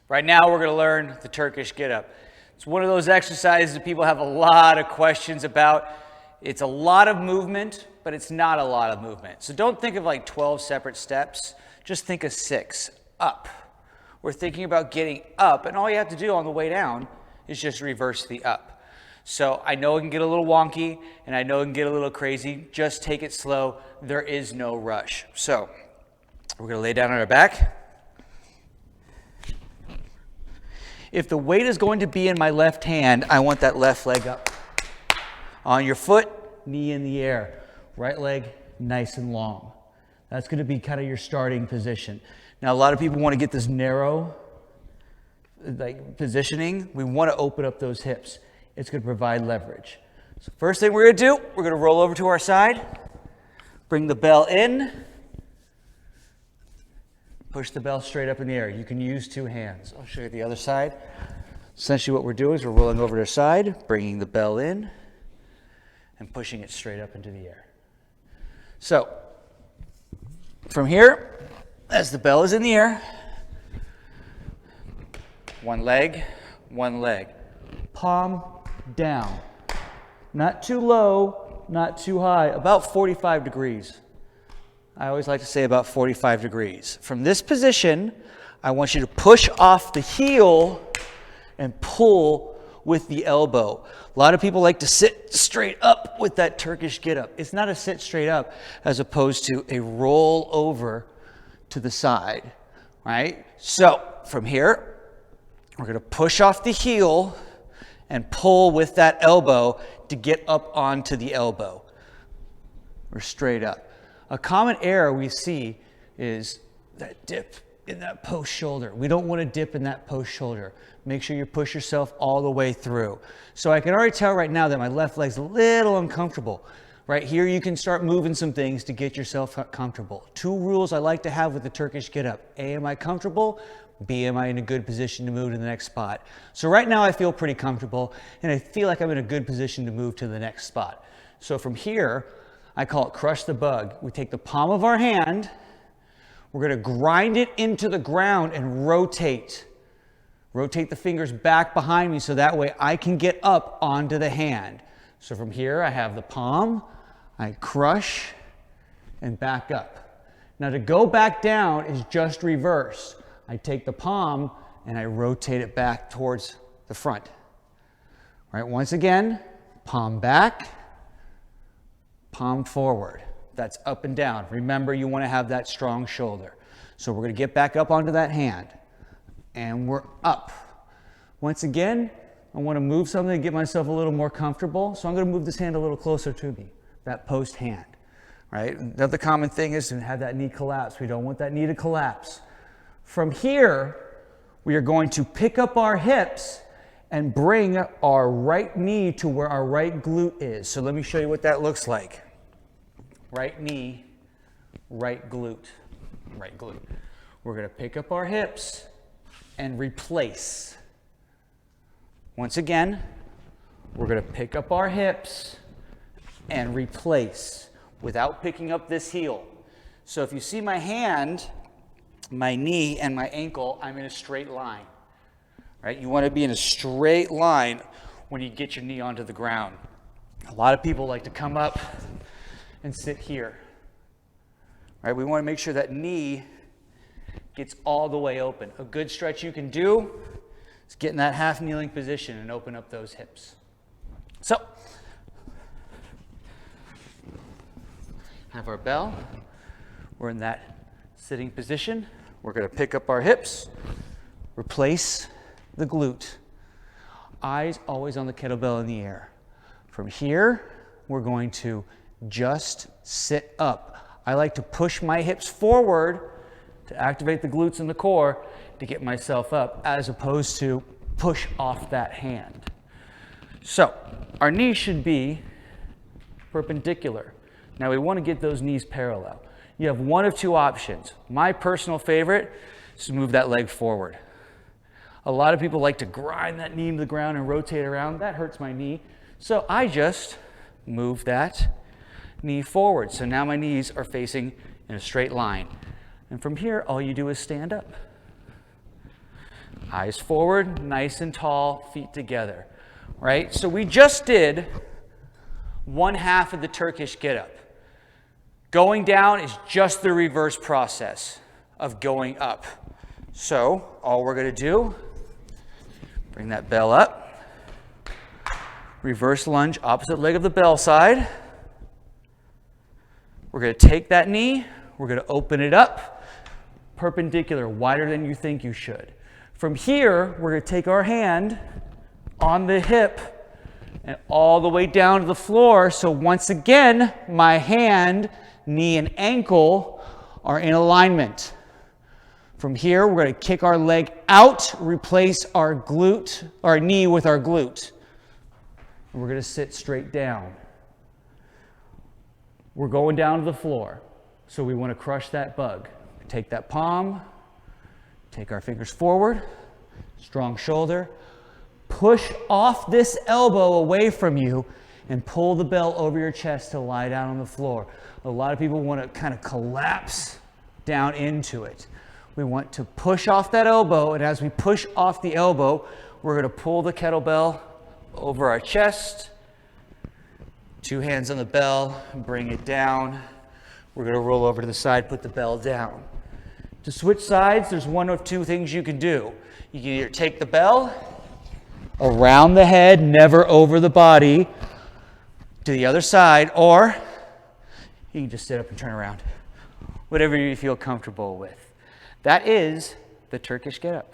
Right now we're going to learn the Turkish get-up. It's one of those exercises that people have a lot of questions about. It's a lot of movement, but it's not a lot of movement. So don't think of like 12 separate steps. Just think of 6. Up. We're thinking about getting up, and all you have to do on the way down is just reverse the up. So I know it can get a little wonky, and I know it can get a little crazy. Just take it slow. There is no rush. So we're going to lay down on our back. If the weight is going to be in my left hand, I want that left leg up. On your foot, knee in the air. Right leg nice and long. That's going to be kind of your starting position. Now, a lot of people want to get this narrow positioning. We want to open up those hips. It's going to provide leverage. So first thing we're going to do, we're going to roll over to our side. Bring the bell in. Push the bell straight up in the air. You can use 2 hands. I'll show you the other side. Essentially what we're doing is we're rolling over to the side, bringing the bell in, and pushing it straight up into the air. So, from here, as the bell is in the air, one leg, palm down. Not too low, not too high, about 45 degrees. I always like to say about 45 degrees. From this position, I want you to push off the heel and pull with the elbow. A lot of people like to sit straight up with that Turkish get-up. It's not a sit straight up as opposed to a roll over to the side, right? So from here, we're going to push off the heel and pull with that elbow to get up onto the elbow. We're straight up. A common error we see is that dip in that post shoulder. We don't want to dip in that post shoulder. Make sure you push yourself all the way through. So I can already tell right now that my left leg's a little uncomfortable. Right here you can start moving some things to get yourself comfortable. 2 rules I like to have with the Turkish get-up. A, am I comfortable? B, am I in a good position to move to the next spot? So right now I feel pretty comfortable, and I feel like I'm in a good position to move to the next spot. So from here, I call it crush the bug. We take the palm of our hand, we're going to grind it into the ground and rotate. Rotate the fingers back behind me so that way I can get up onto the hand. So from here I have the palm, I crush and back up. Now to go back down is just reverse. I take the palm and I rotate it back towards the front. All right, once again, palm back, palm forward. That's up and down. Remember, you want to have that strong shoulder. So we're going to get back up onto that hand. And we're up. Once again, I want to move something to get myself a little more comfortable. So I'm going to move this hand a little closer to me, that post hand. Right? Another common thing is to have that knee collapse. We don't want that knee to collapse. From here, we are going to pick up our hips and bring our right knee to where our right glute is. So let me show you what that looks like. Right knee, right glute, right glute. We're going to pick up our hips and replace. Once again, we're going to pick up our hips and replace without picking up this heel. So if you see my hand, my knee and my ankle, I'm in a straight line. Right? You want to be in a straight line when you get your knee onto the ground. A lot of people like to come up and sit here. Right? We want to make sure that knee gets all the way open. A good stretch you can do is get in that half kneeling position and open up those hips. So, have our bell. We're in that sitting position. We're going to pick up our hips, replace the glute. Eyes always on the kettlebell in the air. From here, we're going to just sit up. I like to push my hips forward to activate the glutes and the core to get myself up, as opposed to push off that hand. So our knees should be perpendicular. Now we want to get those knees parallel. You have one of 2 options. My personal favorite is to move that leg forward. A lot of people like to grind that knee into the ground and rotate around. That hurts my knee. So I just move that knee forward. So now my knees are facing in a straight line. And from here, all you do is stand up. Eyes forward, nice and tall, feet together, right? So we just did one half of the Turkish get-up. Going down is just the reverse process of going up. So all we're going to do, bring that bell up, reverse lunge, opposite leg of the bell side. We're going to take that knee, we're going to open it up, perpendicular, wider than you think you should. From here, we're going to take our hand on the hip and all the way down to the floor. So once again, my hand, knee, and ankle are in alignment. From here, we're going to kick our leg out, replace our glute, our knee with our glute. And we're going to sit straight down. We're going down to the floor. So we want to crush that bug. Take that palm, take our fingers forward, strong shoulder. Push off this elbow away from you and pull the bell over your chest to lie down on the floor. A lot of people want to kind of collapse down into it. We want to push off that elbow, and as we push off the elbow, we're going to pull the kettlebell over our chest. 2 hands on the bell, bring it down. We're going to roll over to the side, put the bell down. To switch sides, there's one of 2 things you can do. You can either take the bell around the head, never over the body, to the other side, or you can just sit up and turn around. Whatever you feel comfortable with. That is the Turkish get-up.